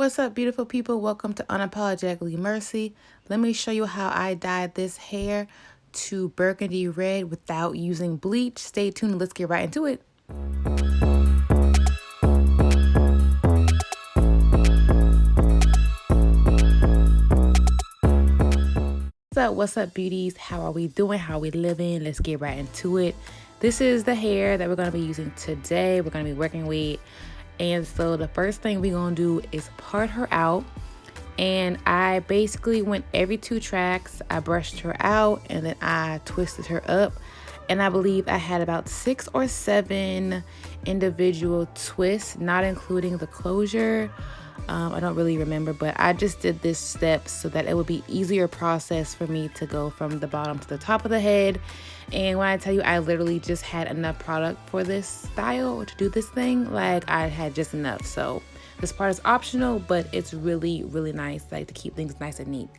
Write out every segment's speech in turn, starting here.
What's up, beautiful people? Welcome to Unapologetically Mercy. Let me show you how I dyed this hair to burgundy red without using bleach. Stay tuned. Let's get right into it. What's up, beauties? How are we doing? How are we living? Let's get right into it. This is the hair that we're going to be using today. We're going to be working with. And so the first thing we're going to do is part her out. And I basically went every 2 tracks. I brushed her out and then I twisted her up. And I believe I had about 6 or 7 individual twists, not including the closure. I don't really remember, but I just did this step so that it would be easier process for me to go from the bottom to the top of the head. And when I tell you I literally just had enough product for this style to do this thing, like I had just enough. So this part is optional, but it's really, really nice, like to keep things nice and neat.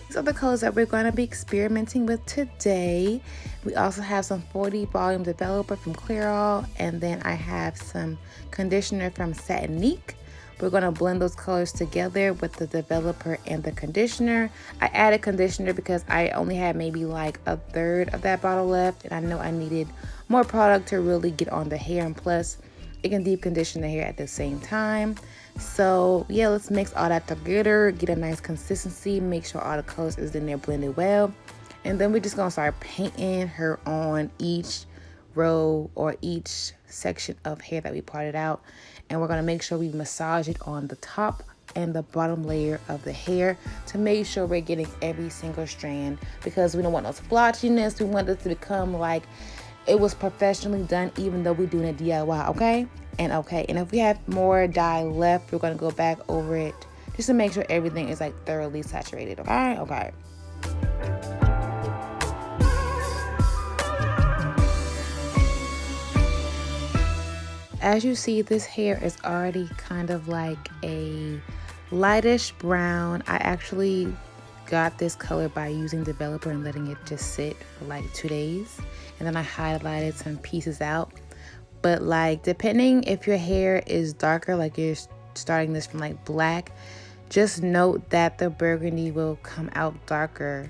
These are the colors that we're going to be experimenting with today. We also have some 40 volume developer from Clairol, and then I have some conditioner from Satinique. We're going to blend those colors together with the developer and the conditioner. I added conditioner because I only had maybe like a third of that bottle left, and I know I needed more product to really get on the hair, and plus it can deep condition the hair at the same time. So yeah, let's mix all that together, get a nice consistency, make sure all the colors is in there blended well, and then we're just gonna start painting her on each row or each section of hair that we parted out. And we're gonna make sure we massage it on the top and the bottom layer of the hair to make sure we're getting every single strand, because we don't want no splotchiness. We want this to become like it was professionally done, even though we're doing a DIY, okay? And if we have more dye left, we're gonna go back over it just to make sure everything is like thoroughly saturated, okay? As you see, this hair is already kind of like a lightish brown. I actually got this color by using developer and letting it just sit for like 2 days, and then I highlighted some pieces out. But like, depending if your hair is darker, like you're starting this from like black, just note that the burgundy will come out darker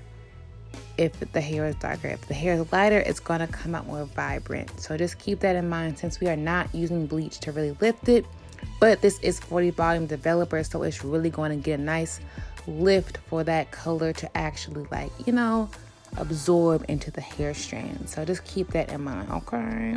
if the hair is darker. If the hair is lighter, it's gonna come out more vibrant. So just keep that in mind, since we are not using bleach to really lift it, but this is 40 volume developer, so it's really going to get a nice lift for that color to actually, like, you know, absorb into the hair strand. So just keep that in mind, okay?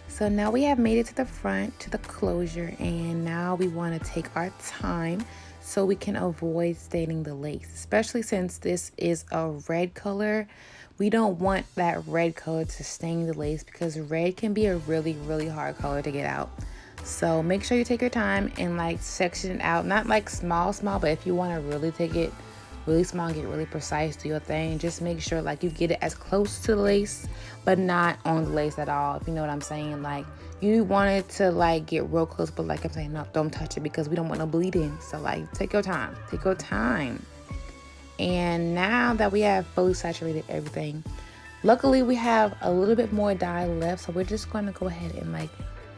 So now we have made it to the front, to the closure, and now we want to take our time so we can avoid staining the lace, especially since this is a red color. We don't want that red color to stain the lace, because red can be a really, really hard color to get out. So make sure you take your time and like section it out, not like small, but if you want to really take it really small, get really precise, do your thing, just make sure like you get it as close to the lace, but not on the lace at all, if you know what I'm saying. Like, you want it to like get real close, but like I'm saying, no, don't touch it, because we don't want no bleeding. So like, take your time. And now that we have fully saturated everything, luckily we have a little bit more dye left, so we're just going to go ahead and like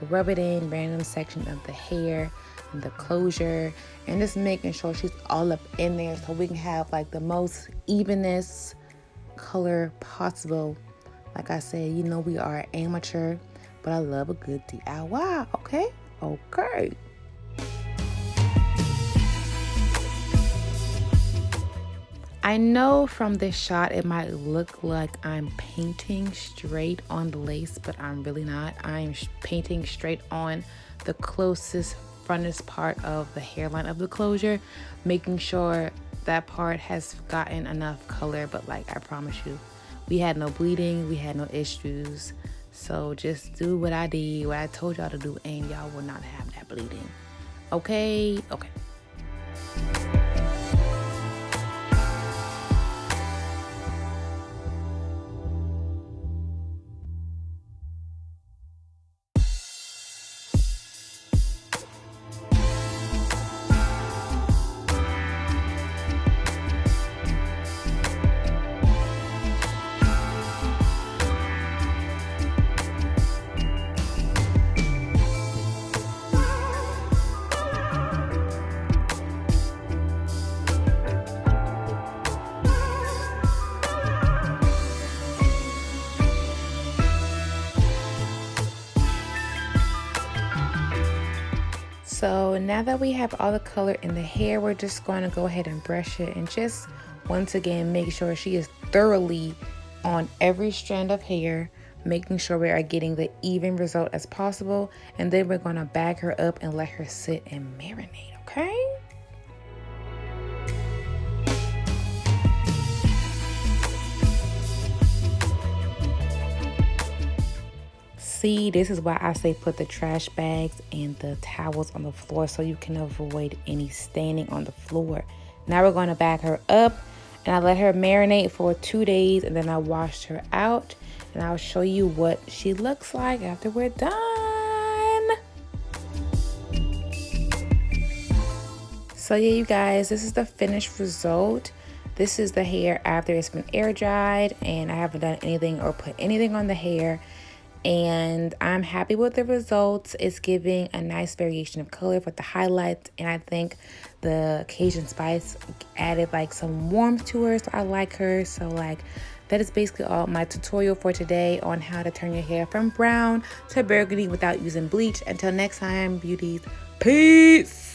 rub it in random section of the hair and the closure, and just making sure she's all up in there so we can have like the most evenness color possible. Like I said, you know, we are amateur, but I love a good DIY, okay? I know from this shot it might look like I'm painting straight on the lace, but I'm really not. I'm painting straight on the closest frontest part of the hairline of the closure, making sure that part has gotten enough color. But like, I promise you, we had no bleeding, we had no issues. So just do what I did, what I told y'all to do, and y'all will not have that bleeding, okay? So now that we have all the color in the hair, we're just going to go ahead and brush it and just once again make sure she is thoroughly on every strand of hair, making sure we are getting the even result as possible. And then we're going to bag her up and let her sit and marinate, okay? See, this is why I say put the trash bags and the towels on the floor so you can avoid any staining on the floor. Now we're going to bag her up and I let her marinate for 2 days, and then I washed her out and I'll show you what she looks like after we're done. So yeah, you guys, this is the finished result. This is the hair after it's been air dried and I haven't done anything or put anything on the hair. And I'm happy with the results. It's giving a nice variation of color with the highlights, and I think the Cajun spice added like some warmth to her, so I like her. So like that is basically all my tutorial for today on how to turn your hair from brown to burgundy without using bleach. Until next time, beauties, peace.